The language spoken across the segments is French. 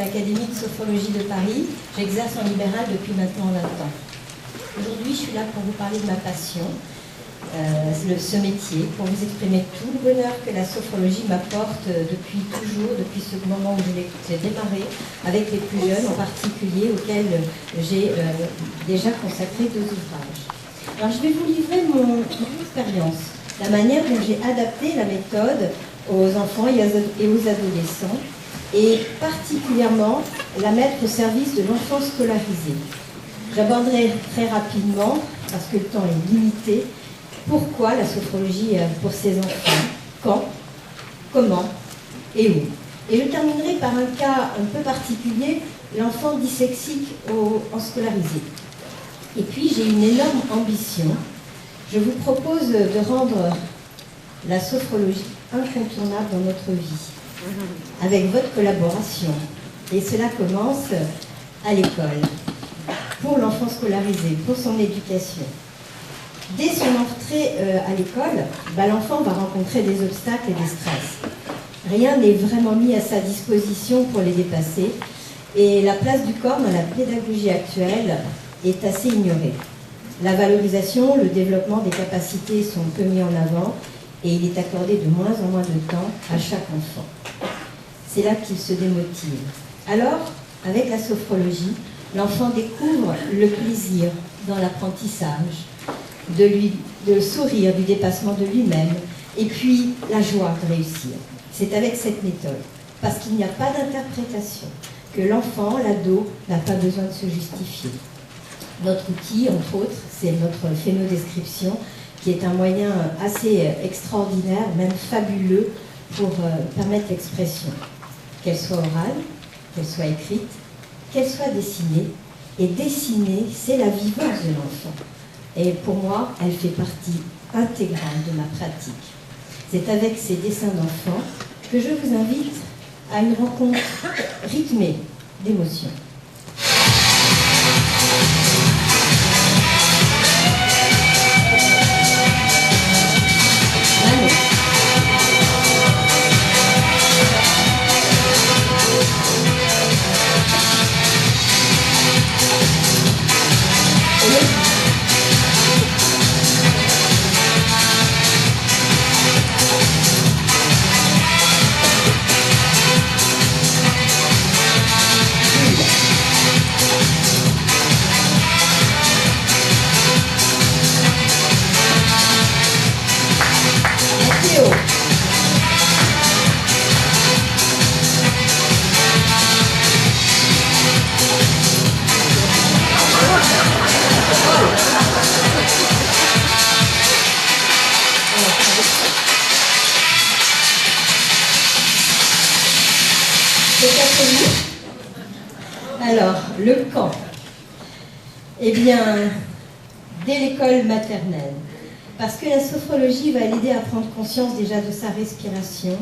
l'Académie de sophrologie de Paris. J'exerce en libéral depuis maintenant 20 ans. Aujourd'hui, je suis là pour vous parler de ma passion, ce métier, pour vous exprimer tout le bonheur que la sophrologie m'apporte depuis toujours, depuis ce moment où j'ai démarré avec les plus jeunes, en particulier auxquels j'ai déjà consacré 2 ouvrages. Alors, je vais vous livrer mon expérience, la manière dont j'ai adapté la méthode aux enfants et aux adolescents, et particulièrement la mettre au service de l'enfant scolarisé. J'aborderai très rapidement, parce que le temps est limité, pourquoi la sophrologie pour ces enfants, quand, comment et où. Et je terminerai par un cas un peu particulier, l'enfant dyslexique en scolarisé. Et puis j'ai une énorme ambition. Je vous propose de rendre la sophrologie incontournable dans notre vie, avec votre collaboration. Et cela commence à l'école, pour l'enfant scolarisé, pour son éducation. Dès son entrée à l'école, l'enfant va rencontrer des obstacles et des stress. Rien n'est vraiment mis à sa disposition pour les dépasser, et la place du corps dans la pédagogie actuelle est assez ignorée. La valorisation, le développement des capacités sont peu mis en avant, et il est accordé de moins en moins de temps à chaque enfant. C'est là qu'il se démotive. Alors, avec la sophrologie, l'enfant découvre le plaisir dans l'apprentissage, de sourire, du dépassement de lui-même, et puis la joie de réussir. C'est avec cette méthode, parce qu'il n'y a pas d'interprétation, que l'enfant, l'ado, n'a pas besoin de se justifier. Notre outil, entre autres, c'est notre phénodescription, qui est un moyen assez extraordinaire, même fabuleux, pour permettre l'expression, qu'elle soit orale, qu'elle soit écrite, qu'elle soit dessinée. Et dessiner, c'est la vivance de l'enfant. Et pour moi, elle fait partie intégrale de ma pratique. C'est avec ces dessins d'enfants que je vous invite à une rencontre rythmée d'émotions. Alors, le quand. Eh bien, dès l'école maternelle. Parce que la sophrologie va l'aider à prendre conscience déjà de sa respiration.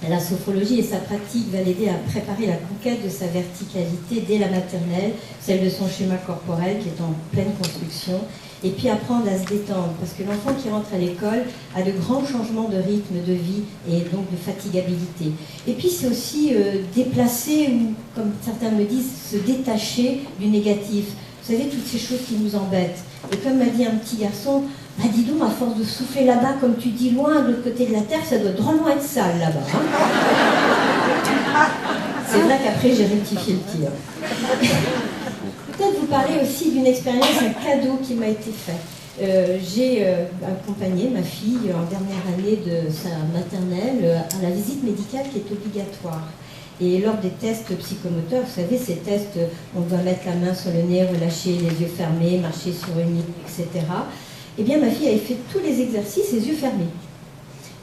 La sophrologie et sa pratique va l'aider à préparer la conquête de sa verticalité dès la maternelle, celle de son schéma corporel qui est en pleine construction, et puis apprendre à se détendre, parce que l'enfant qui rentre à l'école a de grands changements de rythme de vie et donc de fatigabilité. Et puis c'est aussi déplacer ou, comme certains me disent, se détacher du négatif. Vous savez, toutes ces choses qui nous embêtent. Et comme m'a dit un petit garçon, bah dis donc, à force de souffler là-bas, comme tu dis, loin, de l'autre côté de la terre, ça doit drôlement être sale là-bas. Hein. C'est vrai qu'après, j'ai rectifié le tir. Peut-être vous parler aussi d'une expérience, un cadeau qui m'a été fait. J'ai accompagné ma fille en dernière année de sa maternelle à la visite médicale qui est obligatoire. Et lors des tests psychomoteurs, vous savez, ces tests, on doit mettre la main sur le nez, relâcher les yeux fermés, marcher sur une île, etc. Eh bien, ma fille avait fait tous les exercices les yeux fermés.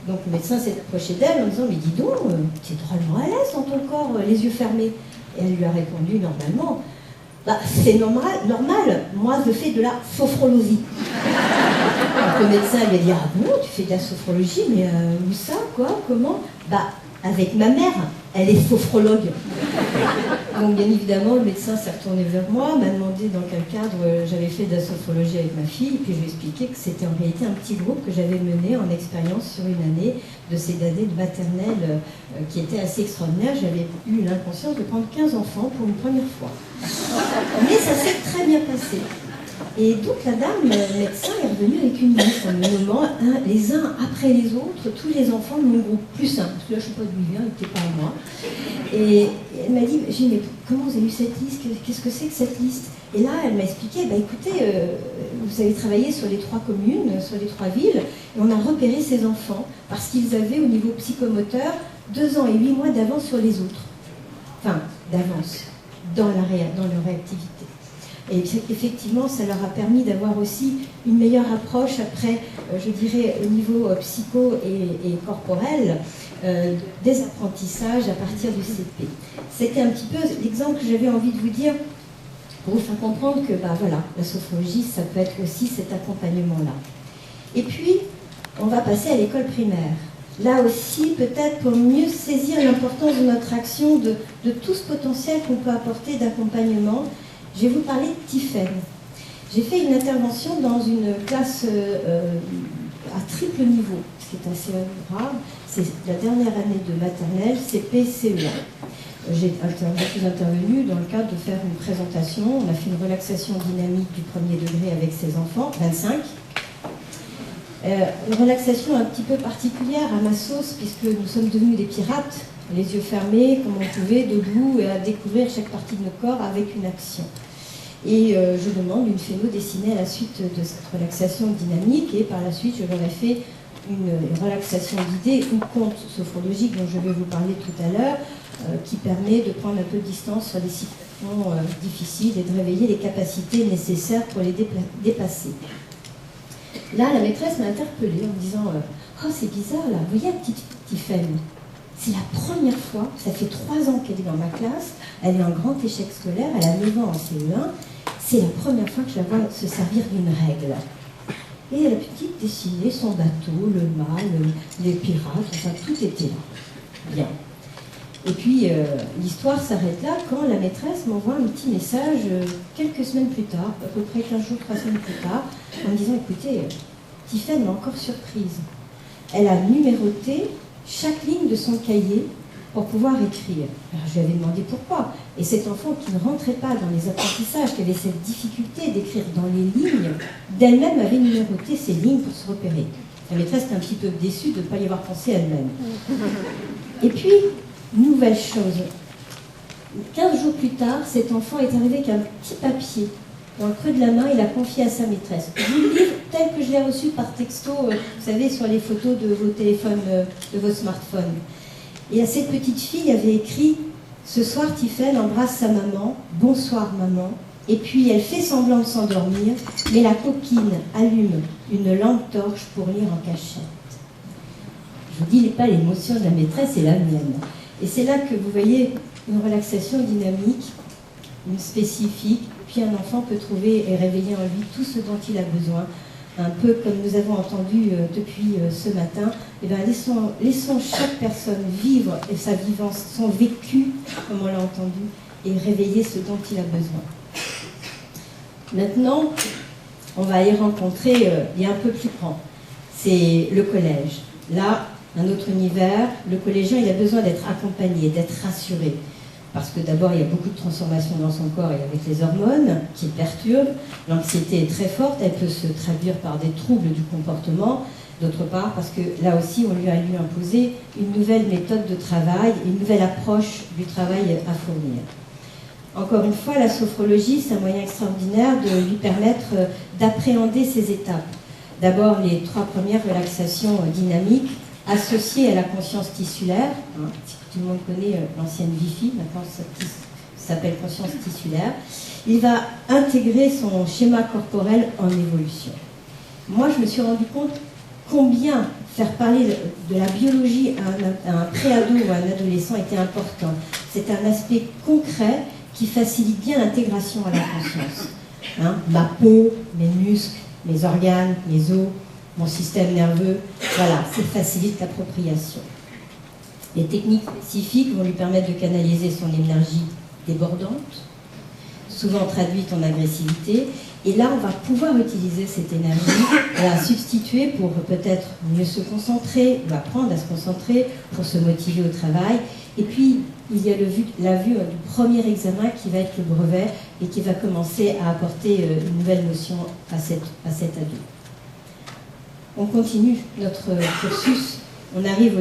Donc le médecin s'est approché d'elle en disant « Mais dis donc, tu es drôlement à l'aise dans ton corps, les yeux fermés ». Et elle lui a répondu normalement « Bah, c'est normal, moi je fais de la sophrologie ». Donc le médecin lui a dit « Ah bon, tu fais de la sophrologie, mais où ça, quoi, comment ?» Bah, avec ma mère, elle est sophrologue. Donc bien évidemment, le médecin s'est retourné vers moi, m'a demandé dans quel cadre j'avais fait de la sophrologie avec ma fille, et puis je lui ai expliqué que c'était en réalité un petit groupe que j'avais mené en expérience sur une année de ces années de maternelle qui était assez extraordinaire. J'avais eu l'inconscience de prendre 15 enfants pour une première fois. Mais ça s'est très bien passé. Et donc la dame, médecin, est revenue avec une liste en me nommant les uns après les autres, tous les enfants de mon groupe, plus un, parce que là je ne sais pas d'où il vient, il n'était pas à moi. Et elle m'a dit, j'ai dit, mais comment vous avez eu cette liste? Qu'est-ce que c'est que cette liste? Et là, elle m'a expliqué, bah, écoutez, vous avez travaillé sur les 3 communes, sur les 3 villes, et on a repéré ces enfants, parce qu'ils avaient au niveau psychomoteur 2 ans et 8 mois d'avance sur les autres. Enfin, d'avance, dans leur réactivité. Et effectivement, ça leur a permis d'avoir aussi une meilleure approche après, je dirais, au niveau psycho et corporel, des apprentissages à partir du CP. C'était un petit peu l'exemple que j'avais envie de vous dire pour vous faire comprendre que bah, voilà, la sophrologie, ça peut être aussi cet accompagnement-là. Et puis, on va passer à l'école primaire. Là aussi, peut-être pour mieux saisir l'importance de notre action, de tout ce potentiel qu'on peut apporter d'accompagnement, je vais vous parler de Tiffaine. J'ai fait une intervention dans une classe à triple niveau, ce qui est assez grave. C'est la dernière année de maternelle, CP, CE1. J'ai intervenu dans le cadre de faire une présentation. On a fait une relaxation dynamique du premier degré avec ses enfants, 25. Une relaxation un petit peu particulière à ma sauce, puisque nous sommes devenus des pirates, les yeux fermés, comme on pouvait, debout, et à découvrir chaque partie de nos corps avec une action. Et je demande une phéno dessinée à la suite de cette relaxation dynamique, et par la suite, je leur ai fait une relaxation guidée ou conte sophrologique dont je vais vous parler tout à l'heure, qui permet de prendre un peu de distance sur les situations difficiles et de réveiller les capacités nécessaires pour les dépasser. Là, la maîtresse m'a interpellée en me disant « Oh, c'est bizarre là, vous voyez la petite Tiffaine, c'est la première fois, ça fait 3 ans qu'elle est dans ma classe, elle est en grand échec scolaire, elle a 9 ans en CE1, c'est la première fois que je la vois se servir d'une règle. » Et la petite dessinait son bateau, le mât, les pirates, enfin tout était là. Bien. Et puis l'histoire s'arrête là quand la maîtresse m'envoie un petit message quelques semaines plus tard, à peu près 15 jours, 3 semaines plus tard, en me disant « Écoutez, Tiffaine m'a encore surprise. Elle a numéroté chaque ligne de son cahier pour pouvoir écrire. » Alors je lui avais demandé pourquoi. Et cet enfant qui ne rentrait pas dans les apprentissages, qui avait cette difficulté d'écrire dans les lignes, d'elle-même avait numéroté ces lignes pour se repérer. La maîtresse était un petit peu déçue de ne pas y avoir pensé elle-même. Et puis, nouvelle chose. 15 jours plus tard, cet enfant est arrivé avec un petit papier. Dans le creux de la main, il a confié à sa maîtresse. Je vous le livre tel que je l'ai reçu par texto, vous savez, sur les photos de vos téléphones, de vos smartphones. Et à cette petite fille, il avait écrit « Ce soir, Tiffaine embrasse sa maman. Bonsoir, maman. » Et puis, elle fait semblant de s'endormir, mais la coquine allume une lampe torche pour lire en cachette. Je vous dis pas l'émotion de la maîtresse, c'est la mienne. Et c'est là que vous voyez une relaxation dynamique, une spécifique, puis un enfant peut trouver et réveiller en lui tout ce dont il a besoin. Un peu comme nous avons entendu depuis ce matin, eh bien, laissons chaque personne vivre et sa vivance, son vécu, comme on l'a entendu, et réveiller ce dont il a besoin. Maintenant, on va aller rencontrer, il y a un peu plus grand, c'est le collège. Là, un autre univers, le collégien, il a besoin d'être accompagné, d'être rassuré. Parce que d'abord, il y a beaucoup de transformations dans son corps et avec les hormones qui le perturbent. L'anxiété est très forte, elle peut se traduire par des troubles du comportement. D'autre part, parce que là aussi, on lui a imposé une nouvelle méthode de travail, une nouvelle approche du travail à fournir. Encore une fois, la sophrologie, c'est un moyen extraordinaire de lui permettre d'appréhender ces étapes. D'abord, les 3 premières relaxations dynamiques, associé à la conscience tissulaire, hein, tout le monde connaît l'ancienne Wi-Fi, maintenant ça s'appelle conscience tissulaire, il va intégrer son schéma corporel en évolution. Moi, je me suis rendu compte combien faire parler de la biologie à un préado ou à un adolescent était important. C'est un aspect concret qui facilite bien l'intégration à la conscience. Hein, ma peau, mes muscles, mes organes, mes os, mon système nerveux, voilà, ça facilite l'appropriation. Les techniques spécifiques vont lui permettre de canaliser son énergie débordante, souvent traduite en agressivité. Et là, on va pouvoir utiliser cette énergie et la substituer pour peut-être mieux se concentrer, ou apprendre à se concentrer, pour se motiver au travail. Et puis, il y a la vue du premier examen qui va être le brevet et qui va commencer à apporter une nouvelle notion à cet adulte. On continue notre cursus, on arrive au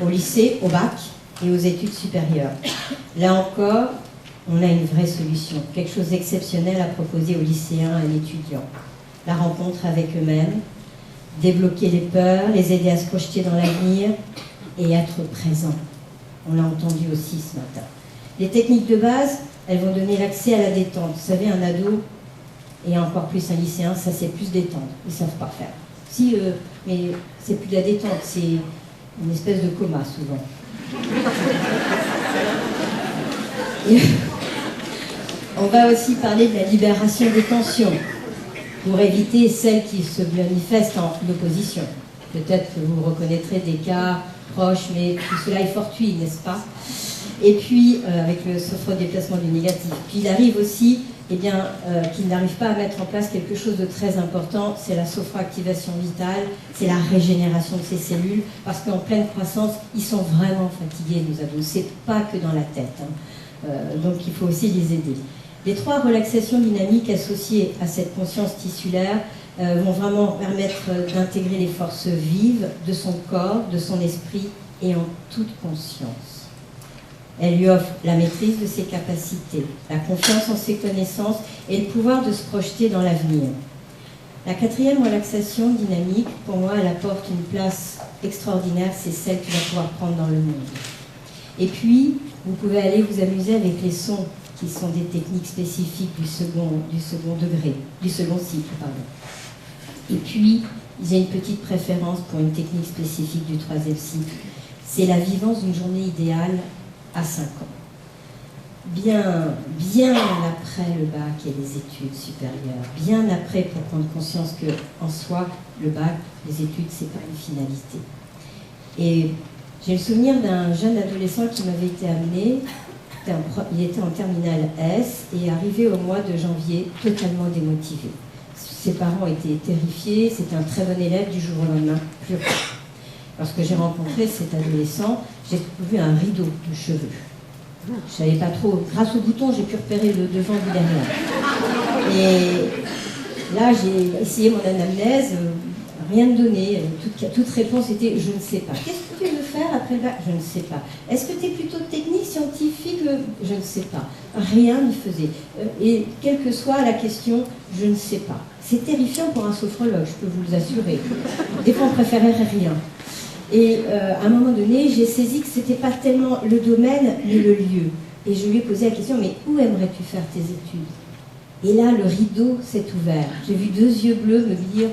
lycée, au bac et aux études supérieures. Là encore, on a une vraie solution, quelque chose d'exceptionnel à proposer aux lycéens et étudiants. La rencontre avec eux-mêmes, débloquer les peurs, les aider à se projeter dans l'avenir et être présent. On l'a entendu aussi ce matin. Les techniques de base, elles vont donner l'accès à la détente. Vous savez, un ado, et encore plus un lycéen, ça c'est plus détendre. Ils ne savent pas faire. Mais c'est plus de la détente, c'est une espèce de coma souvent. Et on va aussi parler de la libération des tensions pour éviter celles qui se manifestent en opposition. Peut-être que vous reconnaîtrez des cas proches, mais tout cela est fortuit, n'est-ce pas? Et puis, avec le sophro-déplacement du négatif. Puis il arrive aussi qu'ils n'arrivent pas à mettre en place quelque chose de très important, c'est la sophroactivation vitale, c'est la régénération de ces cellules, parce qu'en pleine croissance, ils sont vraiment fatigués, nos ados. C'est pas que dans la tête. Donc il faut aussi les aider. Les 3 relaxations dynamiques associées à cette conscience tissulaire vont vraiment permettre d'intégrer les forces vives de son corps, de son esprit et en toute conscience. Elle lui offre la maîtrise de ses capacités, la confiance en ses connaissances et le pouvoir de se projeter dans l'avenir. La 4e relaxation dynamique, pour moi, elle apporte une place extraordinaire, c'est celle qu'il va pouvoir prendre dans le monde. Et puis, vous pouvez aller vous amuser avec les sons, qui sont des techniques spécifiques du second cycle. Et puis, j'ai une petite préférence pour une technique spécifique du 3e cycle. C'est la vivance d'une journée idéale à 5 ans. Bien après le bac et les études supérieures, bien après pour prendre conscience qu'en soi, le bac, les études, c'est pas une finalité. Et j'ai le souvenir d'un jeune adolescent qui m'avait été amené, il était en terminale S et arrivé au mois de janvier totalement démotivé. Ses parents étaient terrifiés, c'était un très bon élève, du jour au lendemain, plus rien. Lorsque j'ai rencontré cet adolescent, j'ai trouvé un rideau de cheveux. Je ne savais pas trop, grâce au bouton, j'ai pu repérer le devant du derrière. Et là, j'ai essayé mon anamnèse, rien de donné, toute réponse était « je ne sais pas ». Qu'est-ce que tu veux faire après le bac? Je ne sais pas. Est-ce que tu es plutôt technique, scientifique? Je ne sais pas. Rien n'y faisait. Et quelle que soit la question, je ne sais pas. C'est terrifiant pour un sophrologue, je peux vous l'assurer. Des fois, on préférait rien. Et à un moment donné, j'ai saisi que ce n'était pas tellement le domaine, mais le lieu. Et je lui ai posé la question, mais où aimerais-tu faire tes études? Et là, le rideau s'est ouvert. J'ai vu 2 yeux bleus me dire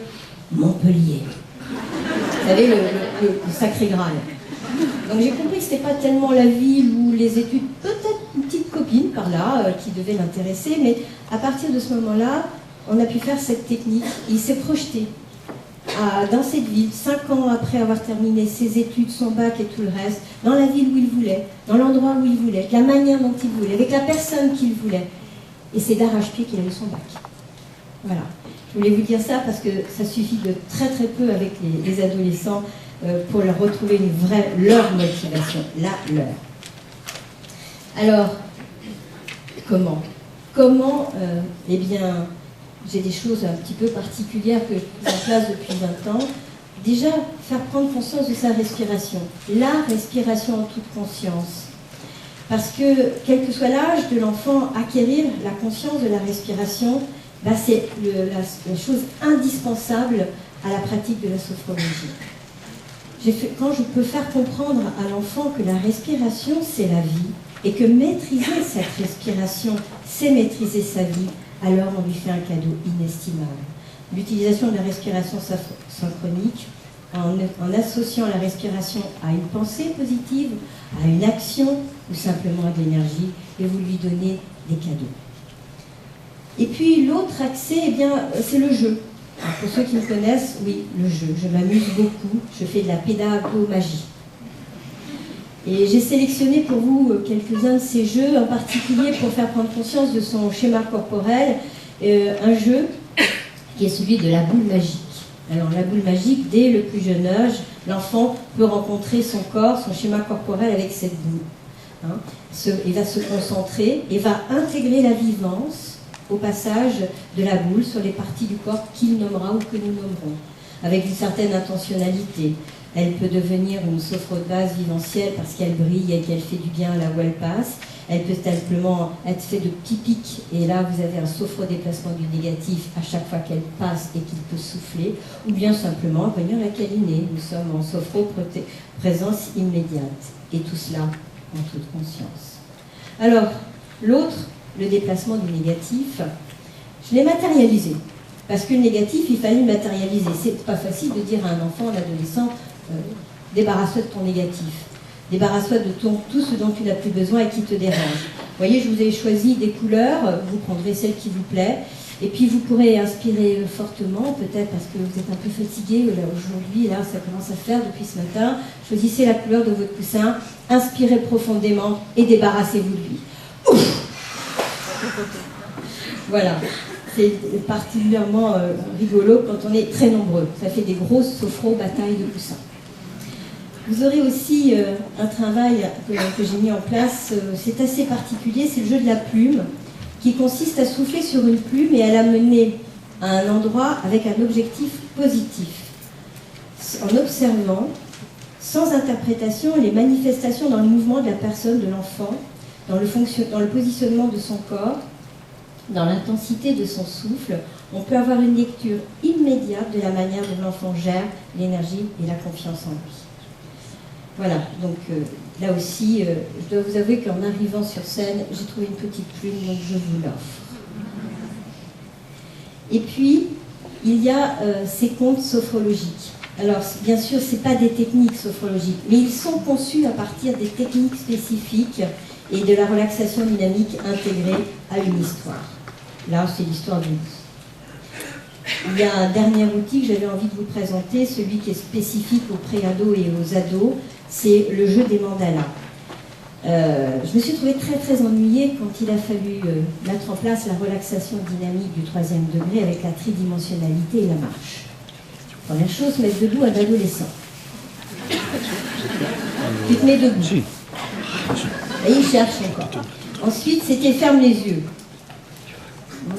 Montpellier. Vous savez, le sacré Graal. Donc j'ai compris que ce n'était pas tellement la ville ou les études, peut-être une petite copine par là qui devait l'intéresser, mais à partir de ce moment-là, on a pu faire cette technique. Il s'est projeté dans cette ville, 5 ans après avoir terminé ses études, son bac et tout le reste, dans la ville où il voulait, dans l'endroit où il voulait, de la manière dont il voulait, avec la personne qu'il voulait. Et c'est d'arrache-pied qu'il a eu son bac. Voilà. Je voulais vous dire ça parce que ça suffit de très très peu avec les adolescents pour leur retrouver leur motivation, leur. Alors, comment eh bien, j'ai des choses un petit peu particulières que je mets en place depuis 20 ans. Déjà, faire prendre conscience de sa respiration. La respiration en toute conscience. Parce que, quel que soit l'âge de l'enfant, acquérir la conscience de la respiration, c'est la chose indispensable à la pratique de la sophrologie. Quand je peux faire comprendre à l'enfant que la respiration, c'est la vie, et que maîtriser cette respiration, c'est maîtriser sa vie, alors on lui fait un cadeau inestimable. L'utilisation de la respiration synchronique, en associant la respiration à une pensée positive, à une action, ou simplement à de l'énergie, et vous lui donnez des cadeaux. Et puis l'autre accès, eh bien, c'est le jeu. Alors, pour ceux qui me connaissent, oui, le jeu. Je m'amuse beaucoup, je fais de la pédagomagie. Et j'ai sélectionné pour vous quelques-uns de ces jeux, en particulier pour faire prendre conscience de son schéma corporel, un jeu qui est celui de la boule magique. Alors la boule magique, dès le plus jeune âge, l'enfant peut rencontrer son corps, son schéma corporel avec cette boule. Il va se concentrer et va intégrer la vivance au passage de la boule sur les parties du corps qu'il nommera ou que nous nommerons, avec une certaine intentionnalité. Elle peut devenir une sophrobase vivencielle parce qu'elle brille et qu'elle fait du bien là où elle passe. Elle peut simplement être faite de petits pics, et là vous avez un sophrodéplacement du négatif à chaque fois qu'elle passe et qu'il peut souffler, ou bien simplement venir la câliner. Nous sommes en sophro-présence immédiate, et tout cela en toute conscience. Alors, l'autre, le déplacement du négatif, je l'ai matérialisé, parce que le négatif, il fallait le matérialiser. C'est pas facile de dire à un enfant, un adolescent, débarrasse-toi de ton négatif. Débarrasse-toi de tout ce dont tu n'as plus besoin et qui te dérange. Vous voyez, je vous ai choisi des couleurs, vous prendrez celle qui vous plaît, et puis vous pourrez inspirer fortement, peut-être parce que vous êtes un peu fatigué aujourd'hui, là ça commence à faire depuis ce matin. Choisissez la couleur de votre coussin, inspirez profondément et débarrassez-vous de lui. Ouf. Voilà, c'est particulièrement rigolo quand on est très nombreux. Ça fait des grosses sophro-batailles de coussins. Vous aurez aussi un travail que j'ai mis en place, c'est assez particulier, c'est le jeu de la plume, qui consiste à souffler sur une plume et à la mener à un endroit avec un objectif positif, en observant, sans interprétation, les manifestations dans le mouvement de la personne, de l'enfant, dans le positionnement de son corps, dans l'intensité de son souffle. On peut avoir une lecture immédiate de la manière dont l'enfant gère l'énergie et la confiance en lui. Voilà, donc là aussi, je dois vous avouer qu'en arrivant sur scène, j'ai trouvé une petite plume, donc je vous l'offre. Et puis, il y a ces contes sophrologiques. Alors, bien sûr, ce n'est pas des techniques sophrologiques, mais ils sont conçus à partir des techniques spécifiques et de la relaxation dynamique intégrée à une histoire. Là, c'est l'histoire d'une vie. Il y a un dernier outil que j'avais envie de vous présenter, celui qui est spécifique aux pré-ados et aux ados, c'est le jeu des mandalas. Je me suis trouvée très très ennuyée quand il a fallu mettre en place la relaxation dynamique du 3e degré avec la tridimensionnalité et la marche. Première chose, mettre debout un adolescent. Tu te mets debout. Et il cherche encore. Ensuite, c'était ferme les yeux.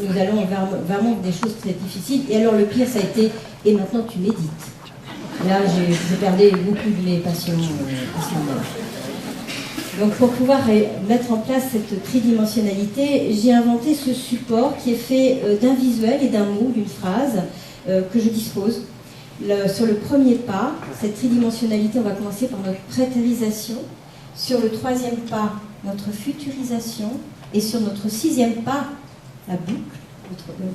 Nous allons vers vraiment des choses très difficiles. Et alors le pire, ça a été, et maintenant tu médites. Là, j'ai perdu beaucoup de mes passions à ce moment-là. Donc pour pouvoir mettre en place cette tridimensionnalité, j'ai inventé ce support qui est fait d'un visuel et d'un mot, d'une phrase, que je dispose. Sur le premier pas, cette tridimensionnalité, on va commencer par notre prétérisation. Sur le 3e pas, notre futurisation. Et sur notre 6e pas, la boucle,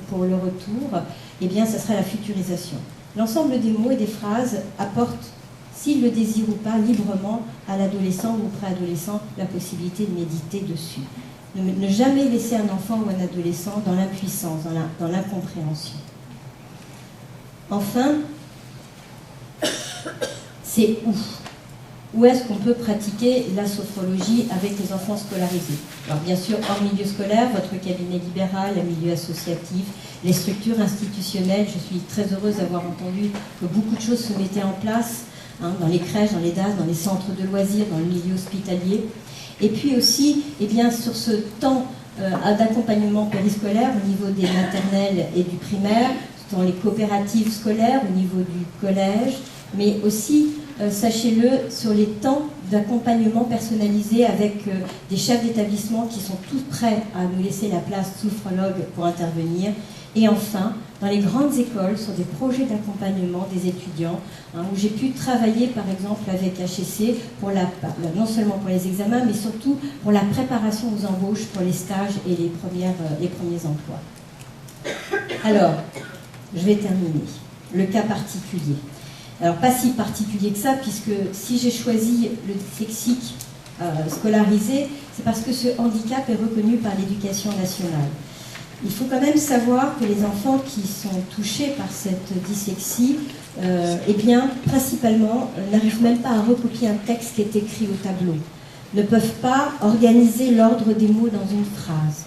pour le retour, eh bien, ça sera la futurisation. L'ensemble des mots et des phrases apporte, s'il le désire ou pas, librement à l'adolescent ou au préadolescent la possibilité de méditer dessus. Ne jamais laisser un enfant ou un adolescent dans l'impuissance, dans l'incompréhension. Enfin, c'est où ? Où est-ce qu'on peut pratiquer la sophrologie avec les enfants scolarisés? Alors bien sûr, hors milieu scolaire, votre cabinet libéral, le milieu associatif, les structures institutionnelles. Je suis très heureuse d'avoir entendu que beaucoup de choses se mettaient en place dans les crèches, dans les DAS, dans les centres de loisirs, dans le milieu hospitalier. Et puis aussi, eh bien, sur ce temps d'accompagnement périscolaire au niveau des maternelles et du primaire, dans les coopératives scolaires, au niveau du collège, mais aussi sachez-le, sur les temps d'accompagnement personnalisé avec des chefs d'établissement qui sont tous prêts à nous laisser la place sophrologue pour intervenir. Et enfin, dans les grandes écoles, sur des projets d'accompagnement des étudiants, où j'ai pu travailler par exemple avec HEC, non seulement pour les examens, mais surtout pour la préparation aux embauches, pour les stages et les premiers emplois. Alors, je vais terminer. Le cas particulier. Alors, pas si particulier que ça, puisque si j'ai choisi le dyslexique scolarisé, c'est parce que ce handicap est reconnu par l'éducation nationale. Il faut quand même savoir que les enfants qui sont touchés par cette dyslexie eh bien, principalement, n'arrivent même pas à recopier un texte qui est écrit au tableau, ne peuvent pas organiser l'ordre des mots dans une phrase,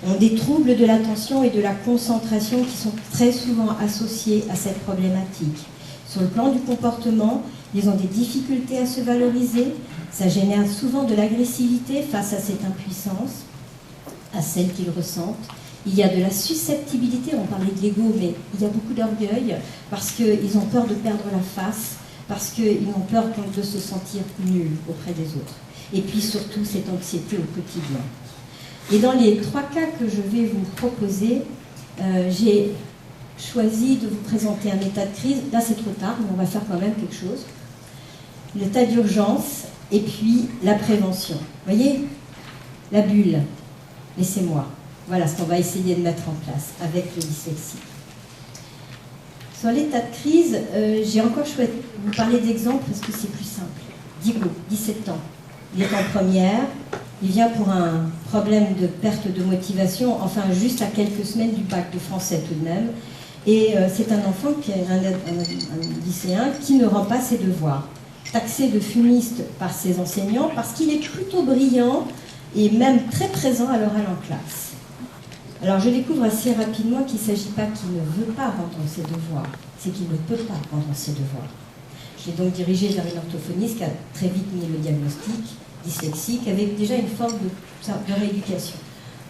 ont des troubles de l'attention et de la concentration qui sont très souvent associés à cette problématique. Sur le plan du comportement, ils ont des difficultés à se valoriser, ça génère souvent de l'agressivité face à cette impuissance, à celle qu'ils ressentent. Il y a de la susceptibilité, on parlait de l'ego, mais il y a beaucoup d'orgueil parce qu'ils ont peur de perdre la face, parce qu'ils ont peur de se sentir nuls auprès des autres. Et puis surtout cette anxiété au quotidien. Et dans les 3 cas que je vais vous proposer, j'ai choisi de vous présenter un état de crise. Là c'est trop tard, mais on va faire quand même quelque chose. L'état d'urgence et puis la prévention. Vous voyez, la bulle, laissez-moi. Voilà ce qu'on va essayer de mettre en place avec le dyslexie. Sur l'état de crise, j'ai encore choisi de vous parler d'exemples parce que c'est plus simple. Diego, 17 ans, il est en première, il vient pour un problème de perte de motivation, enfin juste à quelques semaines du bac de français tout de même. Et c'est un enfant, qui est un lycéen, qui ne rend pas ses devoirs. Taxé de fumiste par ses enseignants parce qu'il est plutôt brillant et même très présent à l'oral en classe. Alors je découvre assez rapidement qu'il ne s'agit pas qu'il ne veut pas rendre ses devoirs, c'est qu'il ne peut pas rendre ses devoirs. Je l'ai donc dirigé vers une orthophoniste qui a très vite mis le diagnostic dyslexique avec déjà une forme de rééducation.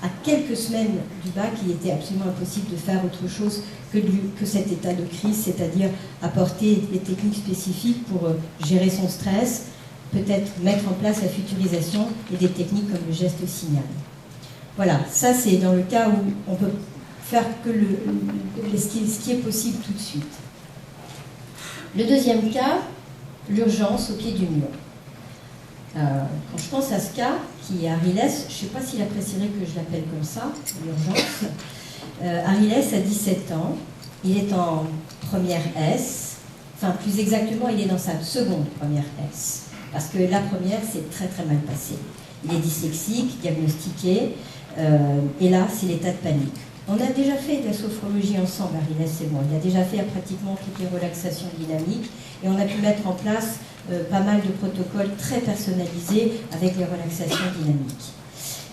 À quelques semaines du bac, il était absolument impossible de faire autre chose que cet état de crise, c'est-à-dire apporter des techniques spécifiques pour gérer son stress, peut-être mettre en place la futurisation et des techniques comme le geste signal. Voilà, ça c'est dans le cas où on peut faire que ce qui est possible tout de suite. Le deuxième cas, l'urgence au pied du mur. Quand je pense à ce cas, qui est Ariles, je ne sais pas s'il apprécierait que je l'appelle comme ça, l'urgence. Ariles a 17 ans, il est en première S, enfin plus exactement il est dans sa seconde première S, parce que la première s'est très très mal passée. Il est dyslexique, diagnostiqué, et là c'est l'état de panique. On a déjà fait de la sophrologie ensemble, Ariles et moi, il a déjà fait pratiquement toutes les relaxations dynamiques, et on a pu mettre en place pas mal de protocoles très personnalisés avec les relaxations dynamiques.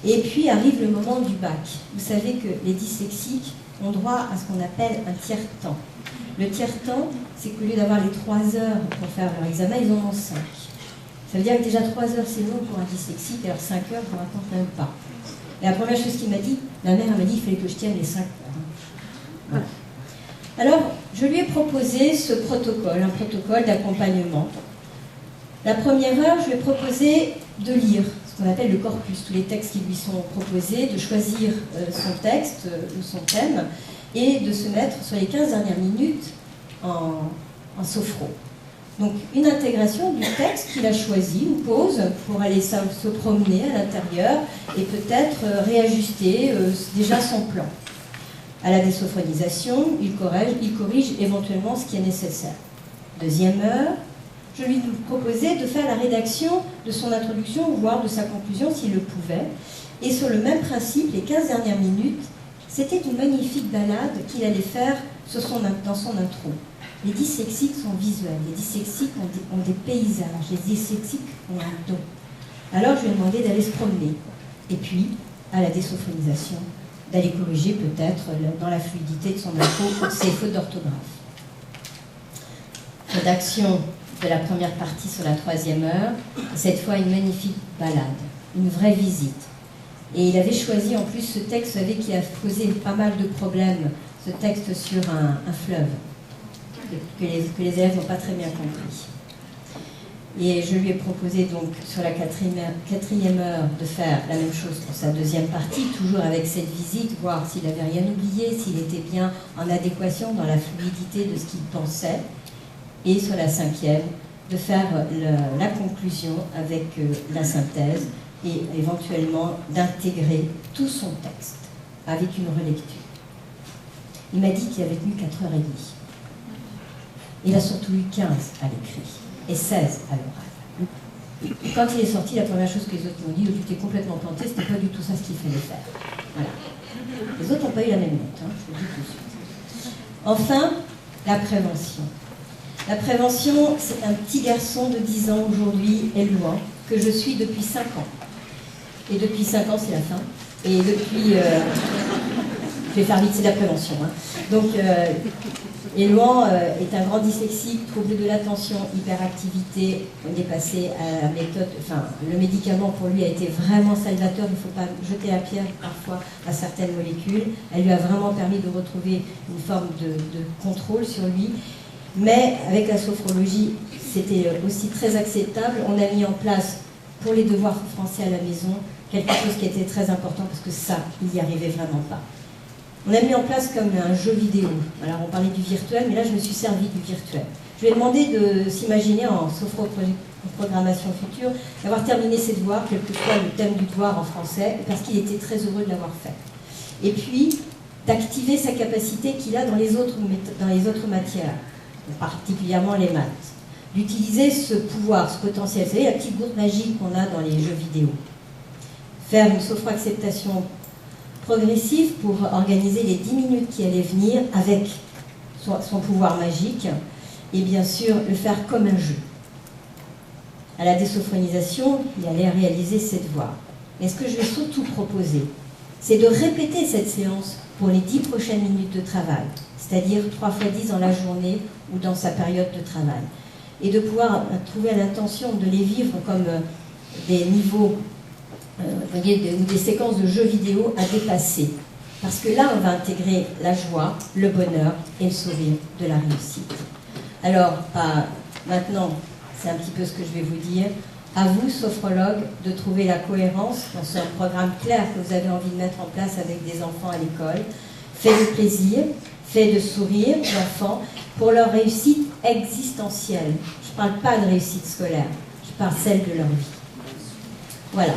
Et puis arrive le moment du bac. Vous savez que les dyslexiques ont droit à ce qu'on appelle un tiers-temps. Le tiers-temps, c'est qu'au lieu d'avoir les 3 heures pour faire leur examen, ils en ont 5. Ça veut dire que déjà 3 heures c'est long pour un dyslexique, alors 5 heures je ne raconte même pas. Et la première chose qu'il m'a dit, ma mère m'a dit qu'il fallait que je tienne les 5 heures. Voilà. Alors, je lui ai proposé ce protocole, un protocole d'accompagnement. La première heure, je lui ai proposé de lire ce qu'on appelle le corpus, tous les textes qui lui sont proposés, de choisir son texte ou son thème, et de se mettre sur les 15 dernières minutes en sophro. Donc une intégration du texte qu'il a choisi, une pause pour aller se promener à l'intérieur et peut-être réajuster déjà son plan. À la désophronisation, il corrige éventuellement ce qui est nécessaire. Deuxième heure, je lui proposais de faire la rédaction de son introduction, voire de sa conclusion s'il le pouvait. Et sur le même principe, les 15 dernières minutes, c'était une magnifique balade qu'il allait faire dans son intro. Les dyslexiques sont visuels, les dyslexiques ont des paysages, les dyslexiques ont un don. Alors je lui ai demandé d'aller se promener. Et puis, à la désophonisation, d'aller corriger peut-être dans la fluidité de son intro ses fautes d'orthographe. Rédaction de la première partie sur la 3e heure, cette fois une magnifique balade, une vraie visite. Et il avait choisi en plus ce texte, vous savez, qui a posé pas mal de problèmes, ce texte sur un fleuve, que les élèves n'ont pas très bien compris. Et je lui ai proposé donc sur la 4e heure de faire la même chose pour sa 2e partie, toujours avec cette visite, voir s'il n'avait rien oublié, s'il était bien en adéquation dans la fluidité de ce qu'il pensait. Et sur la 5e, de faire la conclusion avec la synthèse et éventuellement d'intégrer tout son texte avec une relecture. Il m'a dit qu'il avait tenu 4h30. Il a surtout eu 15 à l'écrit et 16 à l'oral. Quand il est sorti, la première chose que les autres m'ont dit, tu t'es complètement planté, c'était pas du tout ça ce qu'il fallait faire. Voilà. Les autres n'ont pas eu la même note, hein, je vous le dis tout de suite. Enfin, la prévention. La prévention, c'est un petit garçon de 10 ans aujourd'hui, Éloi, que je suis depuis 5 ans. Et depuis 5 ans, c'est la fin. Et depuis... je vais faire vite, c'est de la prévention. Hein. Donc, Éloi est un grand dyslexique, trouble de l'attention, hyperactivité. On est passé à la méthode... Enfin, le médicament pour lui a été vraiment salvateur. Il ne faut pas jeter la pierre parfois à certaines molécules. Elle lui a vraiment permis de retrouver une forme de contrôle sur lui. Mais avec la sophrologie, c'était aussi très acceptable. On a mis en place, pour les devoirs français à la maison, quelque chose qui était très important parce que ça, il n'y arrivait vraiment pas. On a mis en place comme un jeu vidéo. Alors on parlait du virtuel, mais là je me suis servi du virtuel. Je lui ai demandé de s'imaginer en sophroprogrammation future, d'avoir terminé ses devoirs, quel que soit le thème du devoir en français, parce qu'il était très heureux de l'avoir fait. Et puis, d'activer sa capacité qu'il a dans les autres matières, particulièrement les maths. D'utiliser ce pouvoir, ce potentiel. Vous savez, la petite gourde magique qu'on a dans les jeux vidéo. Faire une sophro-acceptation progressive pour organiser les 10 minutes qui allaient venir avec son pouvoir magique et bien sûr le faire comme un jeu. À la désophronisation, il allait réaliser ses devoirs. Mais ce que je vais surtout proposer, c'est de répéter cette séance pour les 10 prochaines minutes de travail, c'est-à-dire 3 fois 10 dans la journée ou dans sa période de travail. Et de pouvoir trouver l'intention de les vivre comme des niveaux, ou des séquences de jeux vidéo à dépasser. Parce que là, on va intégrer la joie, le bonheur et le sourire de la réussite. Alors, maintenant, c'est un petit peu ce que je vais vous dire. À vous, sophrologues, de trouver la cohérence dans ce programme clair que vous avez envie de mettre en place avec des enfants à l'école. Fait de plaisir, fait de sourire d'enfants pour leur réussite existentielle. Je ne parle pas de réussite scolaire, je parle celle de leur vie. Voilà.